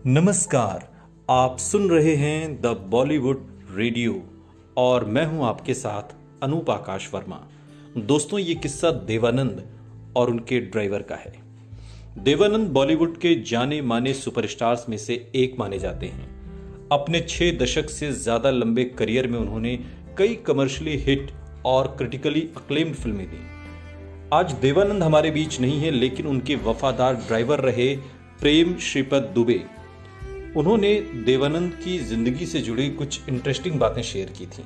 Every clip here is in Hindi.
नमस्कार। आप सुन रहे हैं द बॉलीवुड रेडियो और मैं हूं आपके साथ अनूप आकाश वर्मा। दोस्तों, ये किस्सा देवानंद और उनके ड्राइवर का है। देवानंद बॉलीवुड के जाने माने सुपरस्टार्स में से एक माने जाते हैं। अपने 6 दशक से ज्यादा लंबे करियर में उन्होंने कई कमर्शियली हिट और क्रिटिकली अक्लेम्ड फिल्में दी। आज देवानंद हमारे बीच नहीं है, लेकिन उनके वफादार ड्राइवर रहे प्रेम श्रीपत दुबे। उन्होंने देवानंद की जिंदगी से जुड़ी कुछ इंटरेस्टिंग बातें शेयर की थी।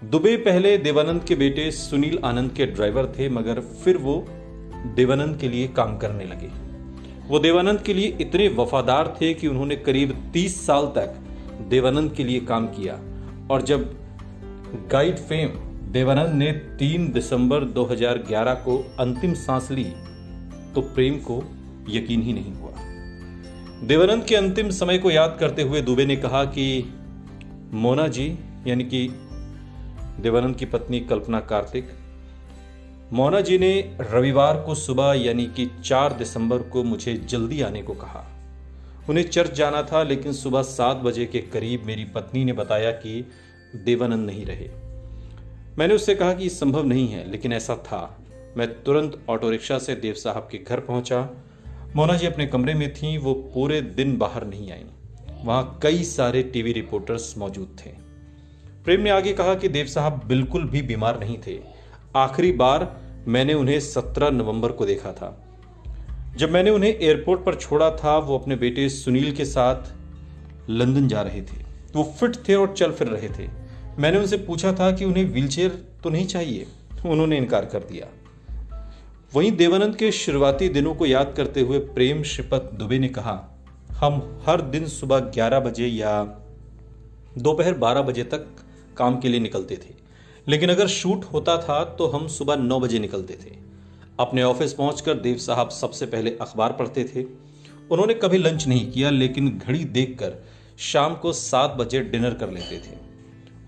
दुबे पहले देवानंद के बेटे सुनील आनंद के ड्राइवर थे, मगर फिर वो देवानंद के लिए काम करने लगे। वो देवानंद के लिए इतने वफादार थे कि उन्होंने करीब 30 साल तक देवानंद के लिए काम किया। और जब गाइड फेम देवानंद ने 3 दिसंबर 2011 को अंतिम सांस ली तो प्रेम को यकीन ही नहीं हुआ। देवानंद के अंतिम समय को याद करते हुए दुबे ने कहा कि मोना जी, यानी कि देवानंद की पत्नी कल्पना कार्तिक, मोना जी ने रविवार को सुबह यानी कि 4 दिसंबर को मुझे जल्दी आने को कहा। उन्हें चर्च जाना था, लेकिन सुबह 7 बजे के करीब मेरी पत्नी ने बताया कि देवानंद नहीं रहे। मैंने उससे कहा कि संभव नहीं है, लेकिन ऐसा था। मैं तुरंत ऑटो रिक्शा से देव साहब के घर पहुंचा। मोना जी अपने कमरे में थीं। वो पूरे दिन बाहर नहीं आईं। वहां कई सारे टीवी रिपोर्टर्स मौजूद थे। प्रेम ने आगे कहा कि देव साहब बिल्कुल भी बीमार नहीं थे। आखिरी बार मैंने उन्हें 17 नवंबर को देखा था। जब मैंने उन्हें एयरपोर्ट पर छोड़ा था, वो अपने बेटे सुनील के साथ लंदन जा रहे थे। वो फिट थे और चल फिर रहे थे। मैंने उनसे पूछा था कि उन्हें व्हीलचेयर तो नहीं चाहिए। उन्होंने इनकार कर दिया। वहीं देवानंद के शुरुआती दिनों को याद करते हुए प्रेम श्रीपत दुबे ने कहा, हम हर दिन सुबह 11 बजे या दोपहर 12 बजे तक काम के लिए निकलते थे, लेकिन अगर शूट होता था तो हम सुबह 9 बजे निकलते थे। अपने ऑफिस पहुंचकर देव साहब सबसे पहले अखबार पढ़ते थे। उन्होंने कभी लंच नहीं किया, लेकिन घड़ी देखकर शाम को 7 बजे डिनर कर लेते थे।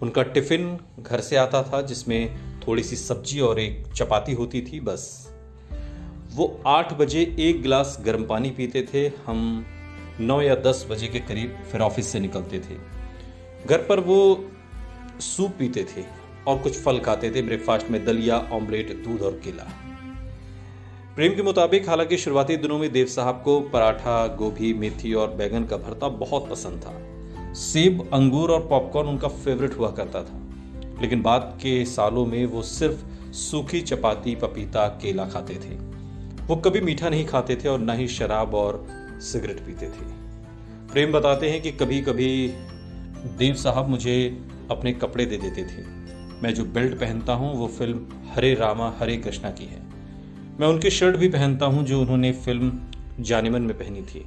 उनका टिफिन घर से आता था, जिसमें थोड़ी सी सब्जी और एक चपाती होती थी, बस। वो 8 बजे एक गिलास गर्म पानी पीते थे। हम 9 या 10 बजे के करीब फिर ऑफिस से निकलते थे। घर पर वो सूप पीते थे और कुछ फल खाते थे। ब्रेकफास्ट में दलिया, ऑमलेट, दूध और केला। प्रेम के मुताबिक हालांकि शुरुआती दिनों में देव साहब को पराठा, गोभी, मेथी और बैगन का भरता बहुत पसंद था। सेब, अंगूर और पॉपकॉर्न उनका फेवरेट हुआ करता था, लेकिन बाद के सालों में वो सिर्फ सूखी चपाती, पपीता, केला खाते थे। वो कभी मीठा नहीं खाते थे और ना ही शराब और सिगरेट पीते थे। प्रेम बताते हैं कि कभी कभी देव साहब मुझे अपने कपड़े दे देते थे। मैं जो बेल्ट पहनता हूँ वो फिल्म हरे रामा हरे कृष्णा की है। मैं उनके शर्ट भी पहनता हूँ जो उन्होंने फिल्म जानेमन में पहनी थी।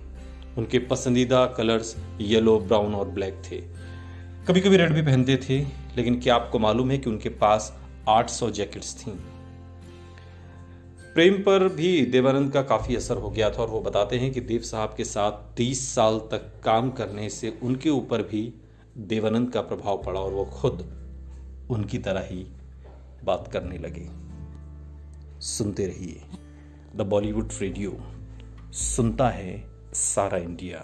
उनके पसंदीदा कलर्स येलो, ब्राउन और ब्लैक थे। कभी कभी रेड भी पहनते थे। लेकिन क्या आपको मालूम है कि उनके पास 800 जैकेट्स थीं। प्रेम पर भी देवानंद का काफ़ी असर हो गया था और वो बताते हैं कि देव साहब के साथ 30 साल तक काम करने से उनके ऊपर भी देवानंद का प्रभाव पड़ा और वो खुद उनकी तरह ही बात करने लगे। सुनते रहिए द बॉलीवुड रेडियो, सुनता है सारा इंडिया।